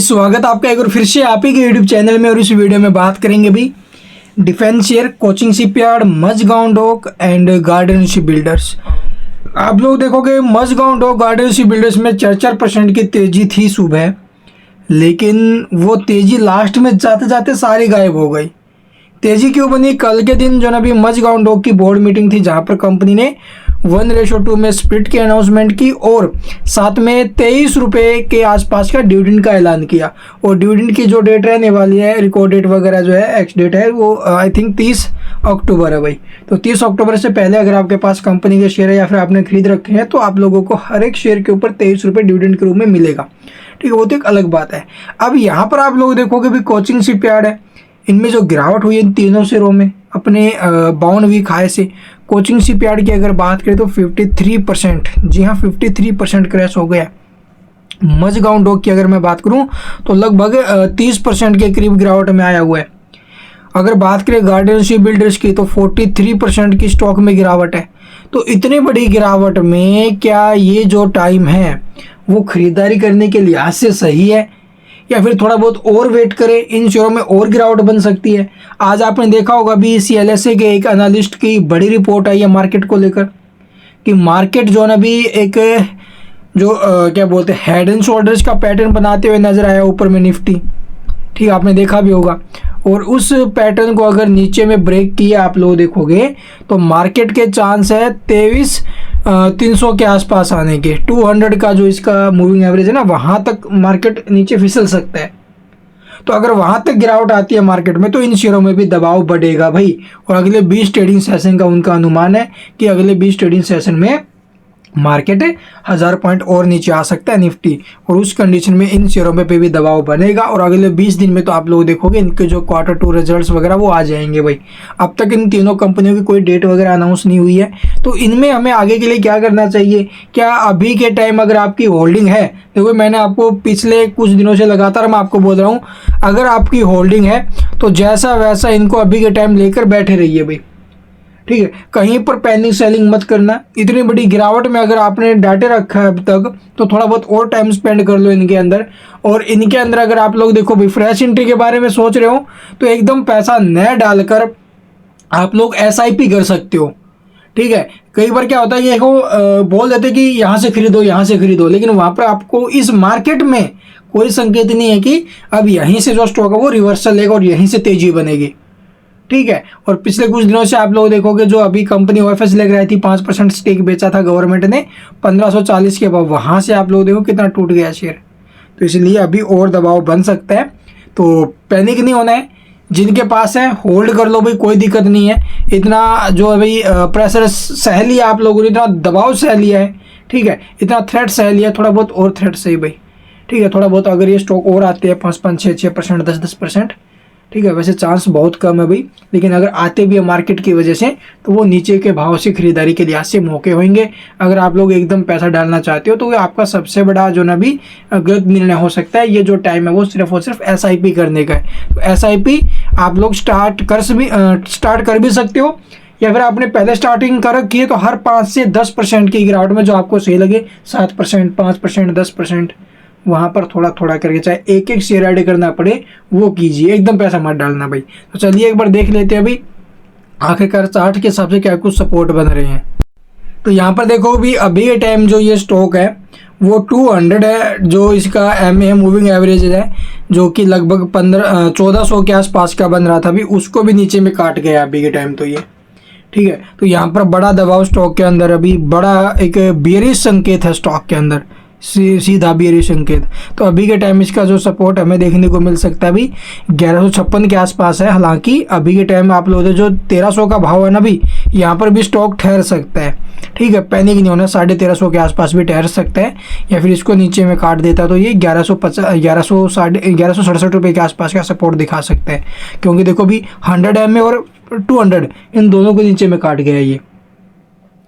स्वागत आपका एक बार फिर से आप ही के यूट्यूब चैनल में। और इस वीडियो में बात करेंगे भी defence share, Cochin shipyard, Mazagon dock and garden ship builders. आप लोग देखोगे Mazagon dock, garden ship builders में 4% की तेज़ी थी सुबह, लेकिन वो तेज़ी लास्ट में जाते जाते सारी गायब हो गई। तेज़ी क्यों बनी? कल के दिन जो ना भी मझगांव डॉक की बोर्ड मीटिंग थी, जहाँ पर कंपनी ने 1:2 में स्प्लिट की अनाउंसमेंट की और साथ में 23 रुपये के आसपास का डिविडेंड का ऐलान किया। और डिविडेंड की जो डेट रहने वाली है, रिकॉर्ड डेट वगैरह जो है, एक्स डेट है, वो आई थिंक 30 अक्टूबर है भाई। तो 30 अक्टूबर से पहले अगर आपके पास कंपनी के शेयर है या फिर आपने खरीद रखे हैं, तो आप लोगों को हर एक शेयर के ऊपर 23 रुपये डिविडेंड के रूप में मिलेगा। ठीक है, वो तो एक अलग बात है। अब यहाँ पर आप लोग देखोगे भी कोचिंग शिपयार्ड है, इनमें जो गिरावट हुई है इन तीनों शेयरों में अपने 52 वीक हाई से। कोचिंग शिपयार्ड की अगर बात करें तो 53%, जी हाँ 53% क्रैश हो गया। मझगांव डॉक की अगर मैं बात करूं तो लगभग 30% के करीब गिरावट में आया हुआ है। अगर बात करें गार्डन शिप बिल्डर्स की तो 43% की स्टॉक में गिरावट है। तो इतनी बड़ी गिरावट में क्या ये जो टाइम है वो खरीदारी करने के लिहाज से सही है, या फिर थोड़ा बहुत और वेट करें? इन शेयरों में और गिरावट बन सकती है। आज आपने देखा होगा भी CLSA के एक एनालिस्ट की बड़ी रिपोर्ट आई है मार्केट को लेकर कि मार्केट जो है ना भी एक जो क्या बोलते हैं हेड एंड शोल्डर्स का पैटर्न बनाते हुए नजर आया ऊपर में निफ्टी। ठीक, आपने देखा भी होगा। और उस पैटर्न को अगर नीचे में ब्रेक किया आप लोग देखोगे तो मार्केट के चांस है 23,300 के आसपास आने के। 200 का जो इसका मूविंग एवरेज है ना, वहाँ तक मार्केट नीचे फिसल सकता है। तो अगर वहाँ तक गिरावट आती है मार्केट में तो इन शेयरों में भी दबाव बढ़ेगा भाई। और अगले 20 ट्रेडिंग सेशन का उनका अनुमान है कि अगले 20 ट्रेडिंग सेशन में मार्केट 1000 पॉइंट और नीचे आ सकता है निफ्टी। और उस कंडीशन में इन शेयरों पे भी दबाव बनेगा। और अगले 20 दिन में तो आप लोग देखोगे इनके जो Q2 रिजल्ट्स वगैरह वो आ जाएंगे भाई। अब तक इन तीनों कंपनियों की कोई डेट वगैरह अनाउंस नहीं हुई है। तो इनमें हमें आगे के लिए क्या करना चाहिए? क्या अभी के टाइम अगर आपकी होल्डिंग है, देखो मैंने आपको पिछले कुछ दिनों से लगातार मैं आपको बोल रहा हूँ, अगर आपकी होल्डिंग है तो जैसा वैसा इनको अभी के टाइम लेकर बैठे रहिए भाई। ठीक है, कहीं पर पैनिक सेलिंग मत करना। इतनी बड़ी गिरावट में अगर आपने डाटे रखा है अब तक तो थोड़ा बहुत और टाइम स्पेंड कर लो इनके अंदर। और इनके अंदर अगर आप लोग देखो भी फ्रेश एंट्री के बारे में सोच रहे हो तो एकदम पैसा न डालकर आप लोग SIP कर सकते हो। ठीक है, कई बार क्या होता है ये बोल देते कि यहाँ से खरीदो यहाँ से खरीदो, लेकिन वहाँ पर आपको इस मार्केट में कोई संकेत नहीं है कि अब यहीं से जो स्टॉक है वो रिवर्सल लेगा और यहीं से तेजी बनेगी। ठीक है, और पिछले कुछ दिनों से आप लोग देखोगे जो अभी कंपनी OFS लेकर आई थी, 5% स्टेक बेचा था गवर्नमेंट ने 1540 के बाद, वहाँ से आप लोग देखो कितना टूट गया शेयर। तो इसलिए अभी और दबाव बन सकता है, तो पैनिक नहीं होना है। जिनके पास है होल्ड कर लो भाई, कोई दिक्कत नहीं है। इतना जो भाई प्रेशर सह लिया आप लोगों ने, इतना दबाव सह लिया है, ठीक है, इतना थ्रेट सह लिया, थोड़ा बहुत और थ्रेट सही भाई। ठीक है, थोड़ा बहुत अगर ये स्टॉक और आते हैं 5-5, 6-6%, 10-10%, ठीक है, वैसे चांस बहुत कम है भाई, लेकिन अगर आते भी है मार्केट की वजह से तो वो नीचे के भाव से खरीदारी के लिहाज से मौके होंगे। अगर आप लोग एकदम पैसा डालना चाहते हो तो ये आपका सबसे बड़ा जो ना भी गलत निर्णय हो सकता है। ये जो टाइम है वो सिर्फ और सिर्फ SIP करने का है। तो SIP आप लोग स्टार्ट कर भी सकते हो, या फिर आपने पहले स्टार्टिंग कर रखी है तो हर 5 से 10% की गिरावट में जो आपको सही लगे, 7%, 5%, 10%, वहाँ पर थोड़ा थोड़ा करके चाहे एक एक शेयर ऐड करना पड़े वो कीजिए, एकदम पैसा मत डालना भाई। तो चलिए एक बार देख लेते हैं अभी आखिरकार चार्ट के हिसाब से क्या कुछ सपोर्ट बन रहे हैं। तो यहाँ पर देखो भी अभी के टाइम जो ये स्टॉक है वो 200 है, जो इसका MA मूविंग एवरेज है, जो कि लगभग 1400 के आसपास का बन रहा था, अभी उसको भी नीचे में काट गया अभी के टाइम। तो ये ठीक है, तो यहाँ पर बड़ा दबाव स्टॉक के अंदर, अभी बड़ा एक बेयरिश संकेत है स्टॉक के अंदर, सीधा बेयरिश संकेत। तो अभी के टाइम इसका जो सपोर्ट हमें देखने को मिल सकता है अभी 1156 के आसपास है। हालांकि अभी के टाइम आप लोग जो 1300 का भाव है ना भी, यहाँ पर भी स्टॉक ठहर सकता है। ठीक है, पैनिक नहीं होना, 1350 के आसपास भी ठहर सकता है, या फिर इसको नीचे में काट देता तो ये 1167 रुपये के आसपास का सपोर्ट दिखा सकता है। क्योंकि देखो भी 100 MA और 200 इन दोनों को नीचे में काट गया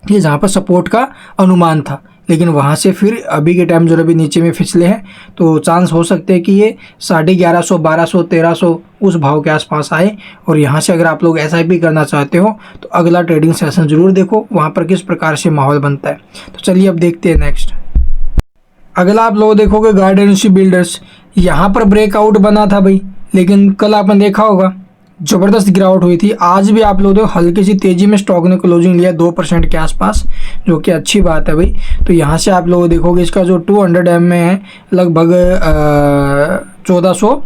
ये जहाँ पर सपोर्ट का अनुमान था, लेकिन वहाँ से फिर अभी के टाइम जो अभी नीचे में फिसले हैं। तो चांस हो सकते हैं कि ये 1150, 1200, 1300 उस भाव के आसपास आए। और यहाँ से अगर आप लोग SIP करना चाहते हो तो अगला ट्रेडिंग सेशन ज़रूर देखो, वहाँ पर किस प्रकार से माहौल बनता है। तो चलिए अब देखते हैं नेक्स्ट। अगला आप लोग देखोगे गार्डन शिप बिल्डर्स। यहाँ पर ब्रेकआउट बना था भाई, लेकिन कल आपने देखा होगा ज़बरदस्त गिरावट हुई थी। आज भी आप लोग देखो हल्की सी तेज़ी में स्टॉक ने क्लोजिंग लिया 2% के आसपास, जो कि अच्छी बात है भाई। तो यहाँ से आप लोग देखोगे इसका जो 200 एम है लगभग 1400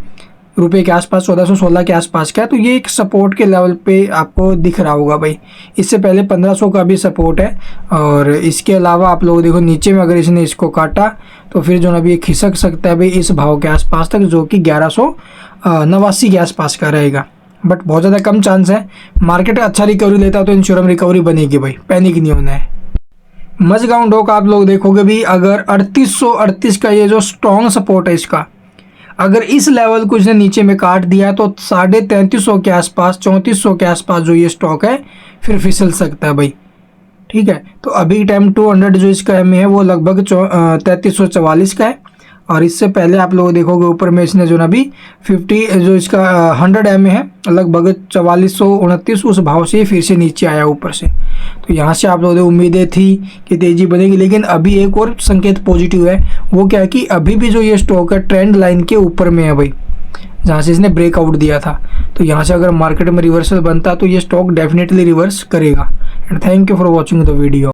रुपये के आसपास, 1416 के आसपास का है। तो ये एक सपोर्ट के लेवल पे आपको दिख रहा होगा भाई। इससे पहले 1500 का भी सपोर्ट है। और इसके अलावा आप लोग देखो नीचे में अगर इसने इसको काटा तो फिर जो ना भी खिसक सकता है भाई इस भाव के आसपास तक, जो कि 1189 के आसपास का रहेगा। बट बहुत ज़्यादा कम चांस है। मार्केट अच्छा रिकवरी लेता है तो इंश्योरेंस रिकवरी बनेगी भाई, पैनिक नहीं होना है। मझगांव डॉक आप लोग देखोगे भी अगर 3838 का ये जो स्ट्रॉन्ग सपोर्ट है इसका, अगर इस लेवल को इसने नीचे में काट दिया तो 3350 के आसपास, 3400 के आसपास जो ये स्टॉक है फिर फिसल सकता है भाई। ठीक है, तो अभी टाइम 200 जो इसका एम है वो लगभग 3344 का है। और इससे पहले आप लोग देखोगे ऊपर में इसने जो ना भी 50 जो इसका 100 एम है लगभग 4429 उस भाव से फिर से नीचे आया ऊपर से। तो यहाँ से आप लोगों को उम्मीदें थी कि तेज़ी बनेगी, लेकिन अभी एक और संकेत पॉजिटिव है। वो क्या है कि अभी भी जो ये स्टॉक है ट्रेंड लाइन के ऊपर में है भाई, जहाँ से इसने ब्रेकआउट दिया था। तो यहाँ से अगर मार्केट में रिवर्सल बनता तो ये स्टॉक डेफिनेटली रिवर्स करेगा। And thank you for watching the video.